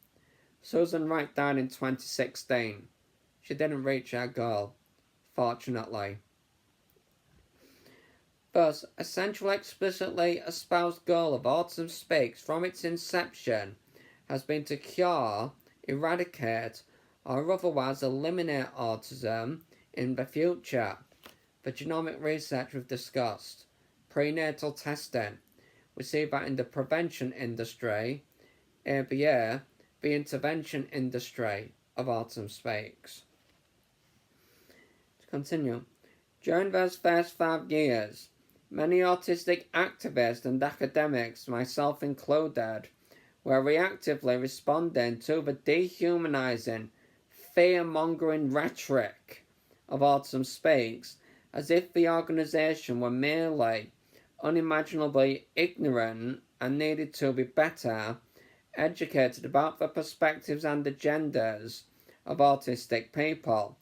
Susan Wright died in 2016. She didn't reach her goal, fortunately. Thus, a central explicitly espoused goal of Autism Speaks from its inception has been to cure, eradicate, or otherwise eliminate autism in the future. The genomic research we've discussed, prenatal testing, we see that in the prevention industry, ABA, the intervention industry of Autism Speaks. To continue, during those first 5 years, many autistic activists and academics, myself included, were reactively responding to the dehumanizing, fear-mongering rhetoric of Autism Speaks as if the organization were merely unimaginably ignorant and needed to be better educated about the perspectives and agendas of autistic people.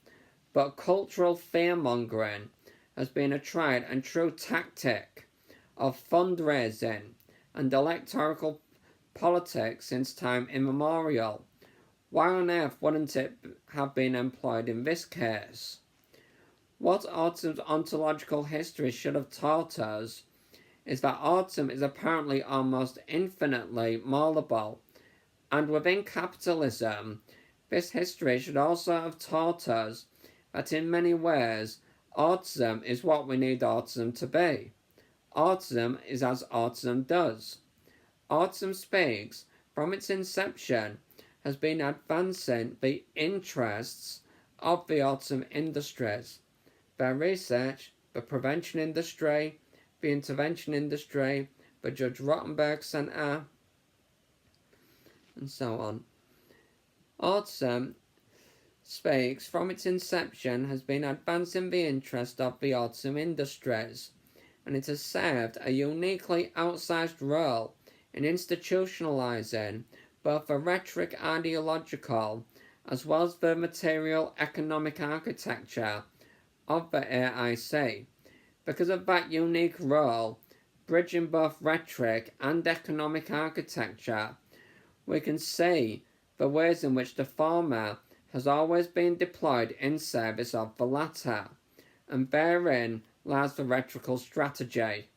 But cultural fear-mongering has been a tried and true tactic of fundraising and electoral politics since time immemorial. Why on earth wouldn't it have been employed in this case? What autism's ontological history should have taught us is that autism is apparently almost infinitely malleable, and within capitalism, this history should also have taught us that in many ways, autism is what we need autism to be. Autism is as autism does. Autism Speaks, from its inception, has been advancing the interests of the autism industries, their research, the prevention industry, the intervention industry, the Judge Rottenberg Center, and so on. Autism Speaks, from its inception, has been advancing the interest of the autism industries, and it has served a uniquely outsized role in institutionalizing both the rhetoric ideological as well as the material economic architecture of the AIC. Because of that unique role, bridging both rhetoric and economic architecture, we can see the ways in which the former has always been deployed in service of the latter, and therein lies the rhetorical strategy.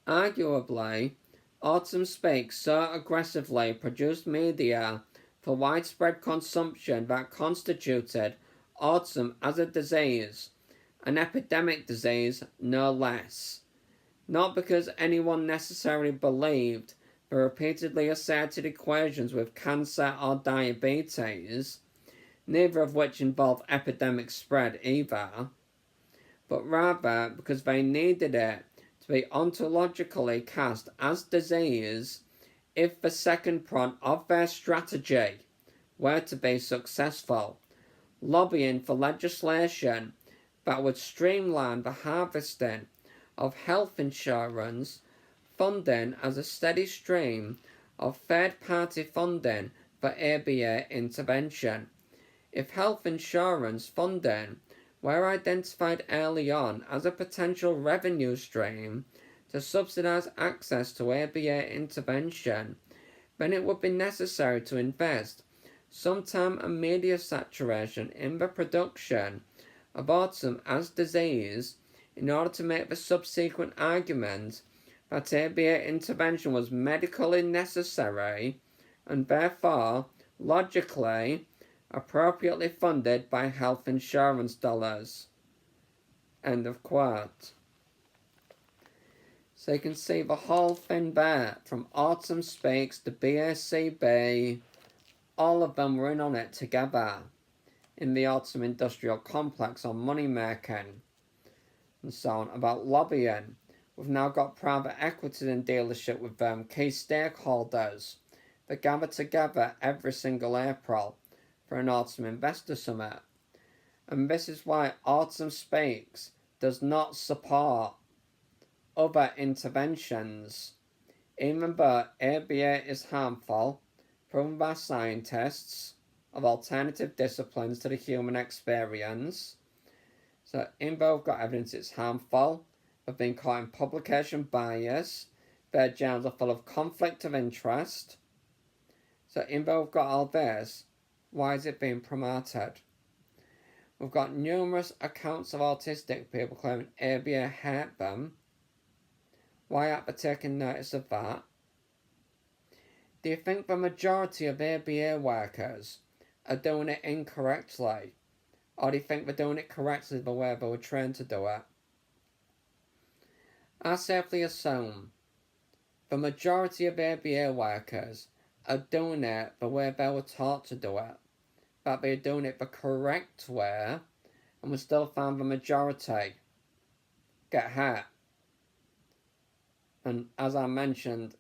Arguably, Autism Speaks so aggressively produced media for widespread consumption that constituted autism as a disease, an epidemic disease no less. Not because anyone necessarily believed the repeatedly asserted equations with cancer or diabetes, neither of which involve epidemic spread either, but rather because they needed it to be ontologically cast as disease if the second prong of their strategy were to be successful, lobbying for legislation that would streamline the harvesting of health insurance funding as a steady stream of third-party funding for ABA intervention. If health insurance funding were identified early on as a potential revenue stream to subsidise access to ABA intervention, then it would be necessary to invest some time and media saturation in the production of autism as disease in order to make the subsequent argument that ABA intervention was medically necessary and therefore logically appropriately funded by health insurance dollars. End of quote. So you can see the whole thing there, from Autism Speaks to BACB, all of them were in on it together in the Autism Industrial Complex on money making and so on, about lobbying. We've now got private equity in dealership with key stakeholders that gather together every single April for an Autism Investor Summit. And this is why Autism Speaks does not support other interventions, even though ABA is harmful, proven by scientists of alternative disciplines to the human experience. So even though we've got evidence it's harmful, they've been caught in publication bias, their journals are full of conflict of interest. So even though we've got all this, why is it being promoted? We've got numerous accounts of autistic people claiming ABA hurt them. Why aren't they taking notice of that? Do you think the majority of ABA workers are doing it incorrectly? Or do you think they're doing it correctly the way they were trained to do it? I safely assume the majority of ABA workers are doing it the way they were taught to do it. That they're doing it the correct way, and we still find the majority get hurt. And as I mentioned,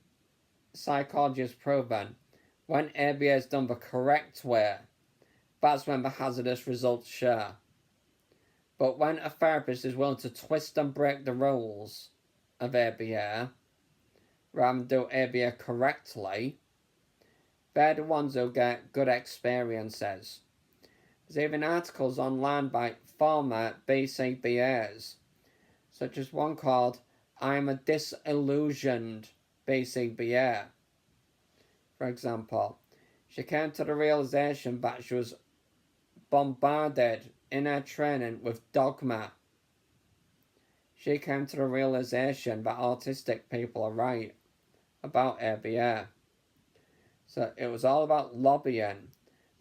psychology has proven when ABA is done the correct way, that's when the hazardous results show. But when a therapist is willing to twist and break the rules of ABA, rather than do ABA correctly, they're the ones who get good experiences. There's even articles online by former BCBAs, such as one called I'm a Disillusioned BCBA. For example, she came to the realization that she was bombarded in her training with dogma. She came to the realization that autistic people are right about ABA. So it was all about lobbying,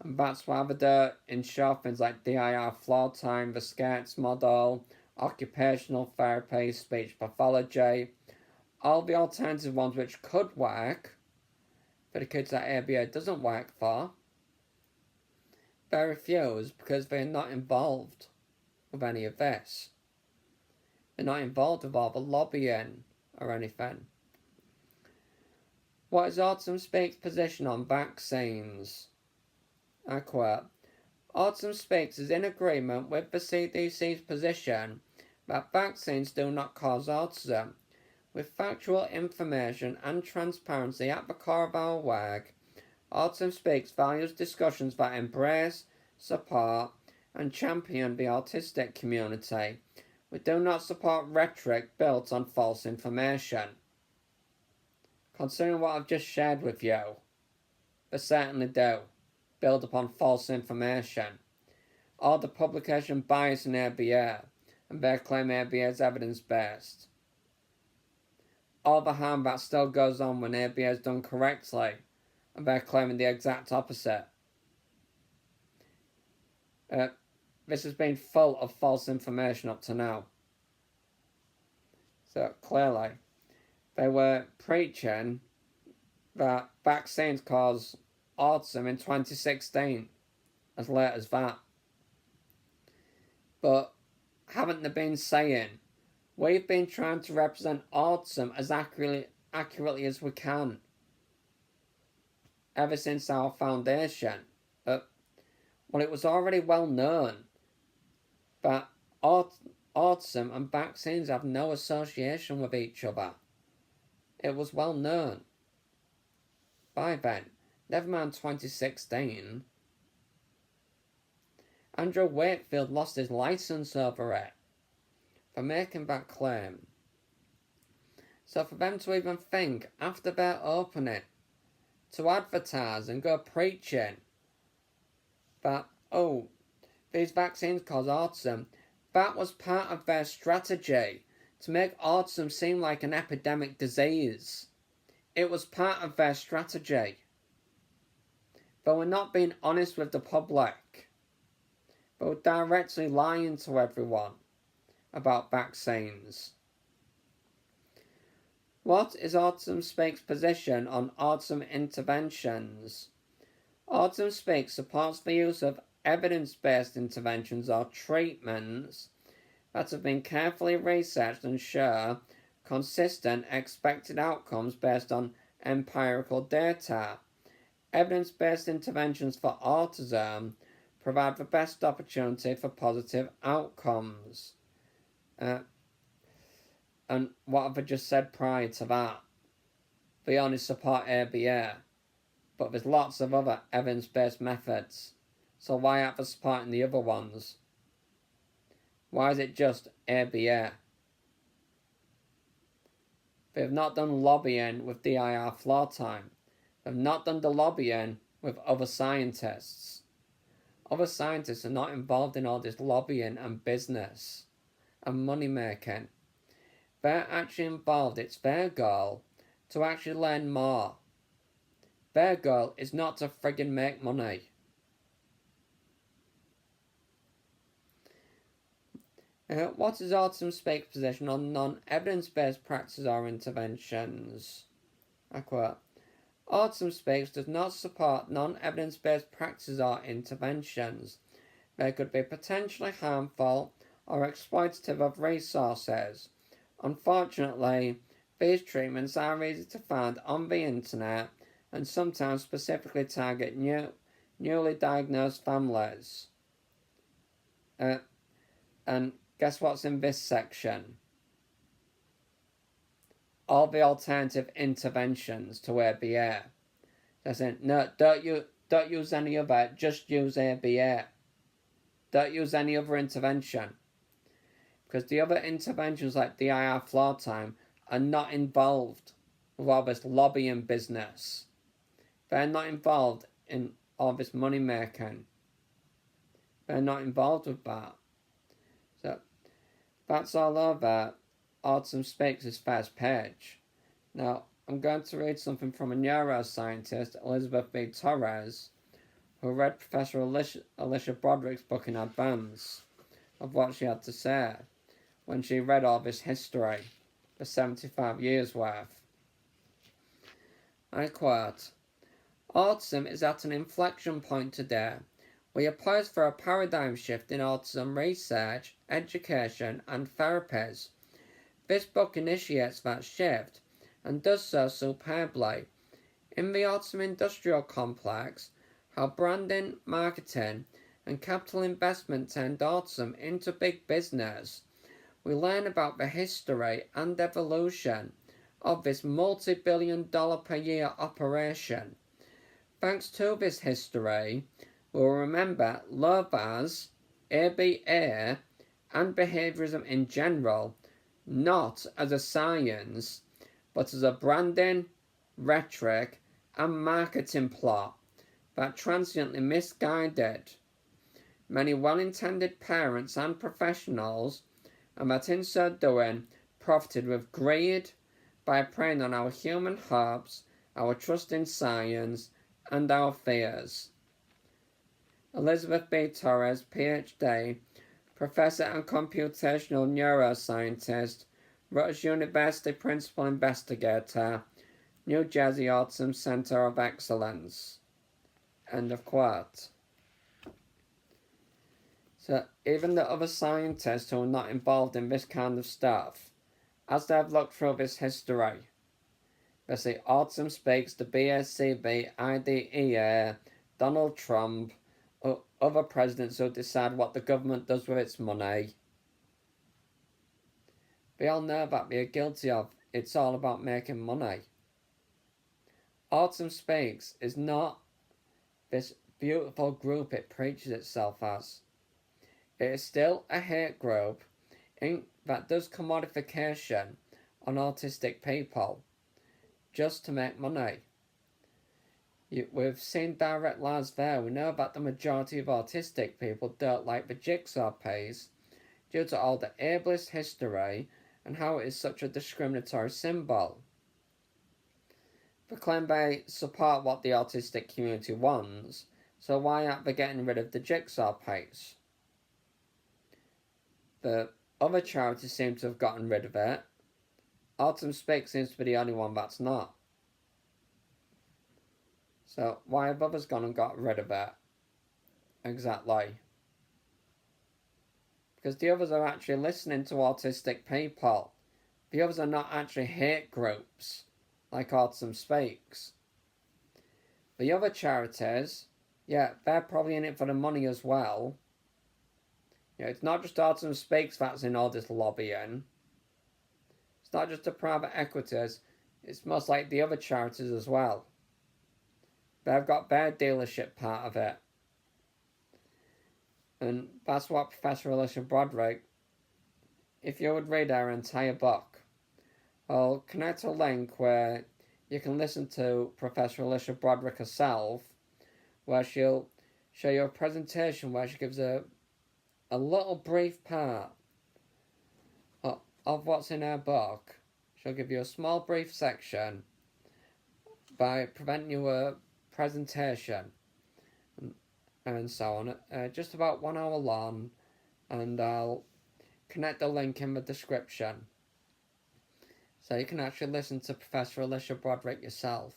and that's why they do ensure things like DIR floor time, the SCARTS model, occupational therapy, speech pathology, all the alternative ones which could work for the kids that ABA doesn't work for. They refuse because they're not involved with any of this. They're not involved with all the lobbying or anything. What is Autism Speaks' position on vaccines? I quote, Autism Speaks is in agreement with the CDC's position that vaccines do not cause autism. With factual information and transparency at the core of our work, Autism Speaks values discussions that embrace, support, and champion the autistic community. We do not support rhetoric built on false information. Considering what I've just shared with you, they certainly do build upon false information. All the publication bias in ABA, and they claim ABA is evidence-based. All the harm that still goes on when ABA is done correctly, and they're claiming the exact opposite. The this has been full of false information up to now. So clearly, they were preaching that vaccines cause autism in 2016, as late as that. But haven't they been saying, we've been trying to represent autism as accurately as we can ever since our foundation. Well, it was already well known that autism and vaccines have no association with each other. It was well known by then. Never mind 2016. Andrew Wakefield lost his licence over it for making that claim. So for them to even think, after their opening, to advertise and go preaching that, oh, these vaccines cause autism, that was part of their strategy to make autism seem like an epidemic disease. It was part of their strategy. They were not being honest with the public. They were directly lying to everyone about vaccines. What is Autism Speaks' position on autism interventions? Autism Speaks supports the use of evidence-based interventions or treatments that have been carefully researched and show consistent expected outcomes based on empirical data. Evidence-based interventions for autism provide the best opportunity for positive outcomes. And what have I just said prior to that? They only support ABA, but there's lots of other evidence-based methods. So why aren't they supporting the other ones? Why is it just ABA? They've not done lobbying with DIR floor time. They've not done the lobbying with other scientists. Other scientists are not involved in all this lobbying and business and money making. They're actually involved. It's their goal to actually learn more. Their goal is not to friggin' make money. What is Autism Speaks' position on non-evidence-based practices or interventions? I quote, Autism Speaks does not support non-evidence-based practices or interventions. They could be potentially harmful or exploitative of resources. Unfortunately, these treatments are easy to find on the internet and sometimes specifically target newly diagnosed families. And guess what's in this section? All the alternative interventions to ABA. They're saying, no, don't use any other, just use ABA. Don't use any other intervention. Because the other interventions like DIR floor time are not involved with all this lobbying business. They're not involved in all this money making. They're not involved with that. So that's all over Autism Speaks' first page. Now I'm going to read something from a neuroscientist, Elizabeth B. Torres, who read Professor Alicia Broderick's book in advance of what she had to say when she read all this history for 75 years worth. I quote, Autism is at an inflection point today. We are poised for a paradigm shift in autism research, education and therapies. This book initiates that shift and does so superbly. In the Autism Industrial Complex, how branding, marketing and capital investment turned autism into big business, we learn about the history and evolution of this multi-billion-dollar per year operation. Thanks to this history, we'll remember LOVAS, ABA, and behaviourism in general, not as a science, but as a branding, rhetoric, and marketing plot that transiently misguided many well-intended parents and professionals, and that in so doing profited with greed by preying on our human hopes, our trust in science, and our fears. Elizabeth B. Torres, PhD, Professor and Computational Neuroscientist, Rutgers University Principal Investigator, New Jersey Autism Center of Excellence. End of quote. So even the other scientists who are not involved in this kind of stuff, as they've looked through this history, they say Autism Speaks, the BACB, IDEA, Donald Trump, or other presidents who decide what the government does with its money. We all know that we are guilty of it's all about making money. Autism Speaks is not this beautiful group it preaches itself as. It is still a hate group that does commodification on autistic people just to make money. We've seen direct lies there. We know that the majority of autistic people don't like the jigsaw piece due to all the ableist history and how it is such a discriminatory symbol. They claim they support what the autistic community wants, so why aren't they getting rid of the jigsaw piece? The other charities seem to have gotten rid of it. Autism Speaks seems to be the only one that's not. So why have others gone and got rid of it? Exactly. Because the others are actually listening to autistic people. The others are not actually hate groups like Autism Speaks. The other charities, yeah, they're probably in it for the money as well. Yeah, it's not just Autism Speaks that's in all this lobbying. It's not just the private equities, it's most like the other charities as well. They've got their dealership part of it. And that's what Professor Alicia Broderick, if you would read her entire book, I'll connect a link where you can listen to Professor Alicia Broderick herself, where she'll show you a presentation where she gives a little brief part of what's in her book. She'll give you a small brief section by presenting you a presentation and so on, just about 1 hour long, and I'll connect the link in the description so you can actually listen to Professor Alicia Broderick yourself.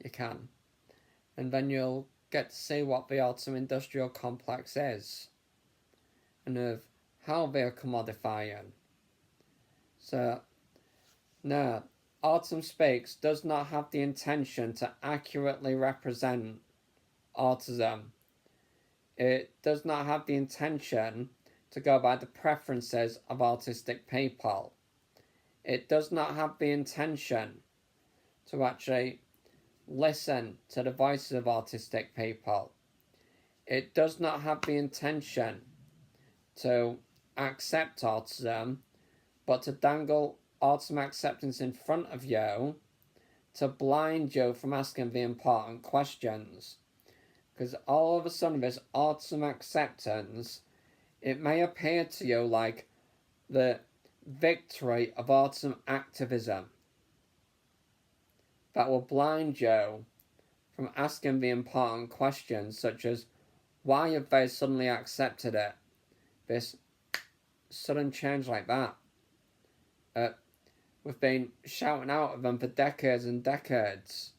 You can, and then you'll get to see what the Autism Industrial Complex is and of how they're commodifying. So no, Autism Speaks does not have the intention to accurately represent autism. It does not have the intention to go by the preferences of autistic people. It does not have the intention to actually listen to the voices of autistic people. It does not have the intention to accept autism, but to dangle autism acceptance in front of you to blind you from asking the important questions. Because all of a sudden this autism acceptance, it may appear to you like the victory of autism activism that will blind you from asking the important questions, such as why have they suddenly accepted it? This sudden change like that. We've been shouting out at them for decades and decades.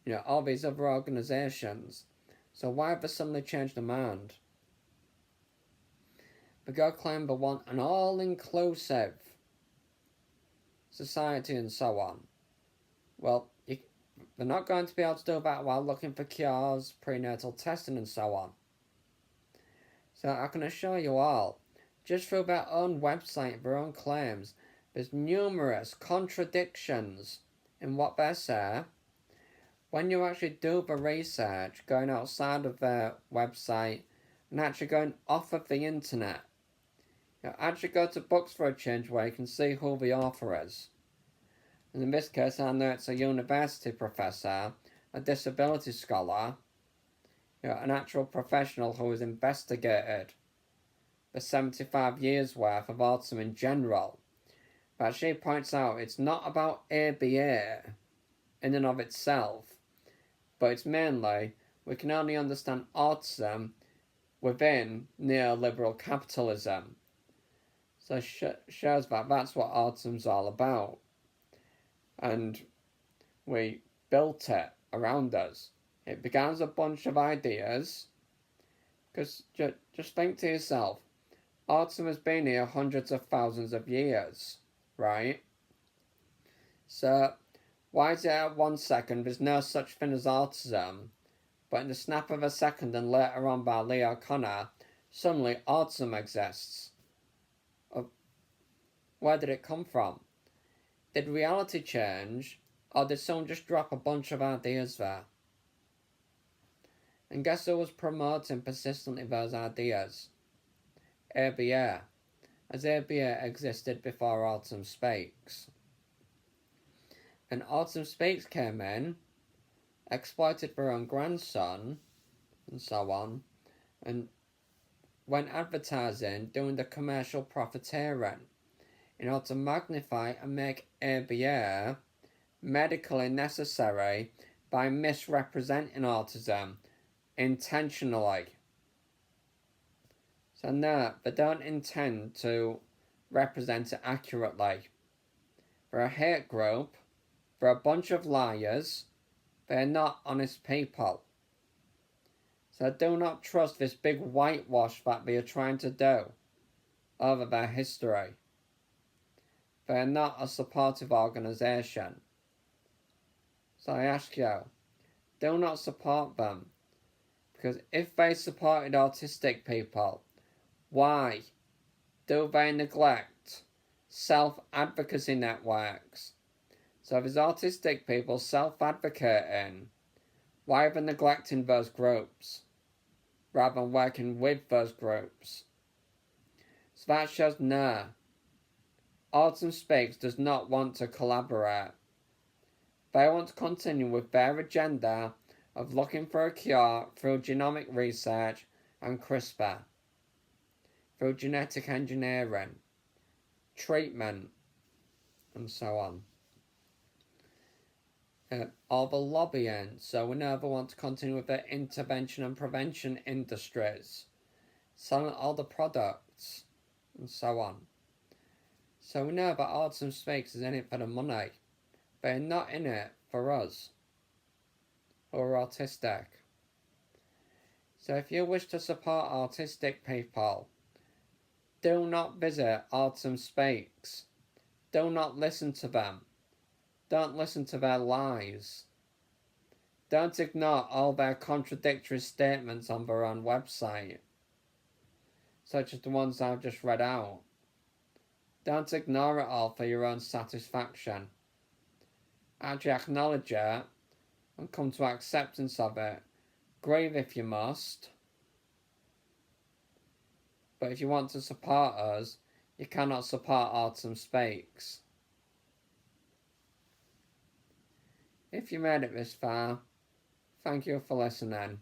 You know, all these other organisations. So why have they suddenly changed their mind? The girl claim they want an all-inclusive society and so on. Well, they're not going to be able to do that while looking for cures, prenatal testing and so on. So I can assure you all, just through their own website, their own claims, there's numerous contradictions in what they say. When you actually do the research, going outside of their website and actually going off of the internet, you actually go to Books for a Change where you can see who the author is. And in this case, I know it's a university professor, a disability scholar, an actual professional who has investigated the 75 years worth of autism in general. But she points out it's not about ABA in and of itself, but it's mainly we can only understand autism within neoliberal capitalism. So shows that that's what autism's all about. And we built it around us. It began as a bunch of ideas, because just think to yourself, autism has been here hundreds of thousands of years, right? So why is it at 1 second there's no such thing as autism, but in the snap of a second and later on by Leo Connor, suddenly autism exists? Where did it come from? Did reality change, or did someone just drop a bunch of ideas there? And guess who was promoting persistently those ideas? ABA, as ABA existed before Autism Speaks. And Autism Speaks came in, exploited their own grandson, and so on, and went advertising, doing the commercial profiteering, in order to magnify and make ABA medically necessary by misrepresenting autism intentionally. So no, they don't intend to represent it accurately. They're a hate group, they're a bunch of liars, they're not honest people. So do not trust this big whitewash that they are trying to do over their history. They are not a supportive organisation. So I ask you, do not support them. Because if they supported autistic people, why do they neglect self-advocacy networks? So if there's autistic people self-advocating, why are they neglecting those groups rather than working with those groups? So that shows no. Autism Speaks does not want to collaborate. They want to continue with their agenda of looking for a cure through genomic research and CRISPR, through genetic engineering, treatment, and so on. All the lobbying, so we never want to continue with the intervention and prevention industries, selling all the products, and so on. So we know that Autism Speaks is in it for the money. They're not in it for us, who are autistic. So if you wish to support autistic people, do not visit Autism Speaks. Do not listen to them. Don't listen to their lies. Don't ignore all their contradictory statements on their own website, such as the ones I've just read out. Don't ignore it all for your own satisfaction. Actually acknowledge it and come to acceptance of it. Grieve if you must. But if you want to support us, you cannot support Autism Speaks. If you made it this far, thank you for listening.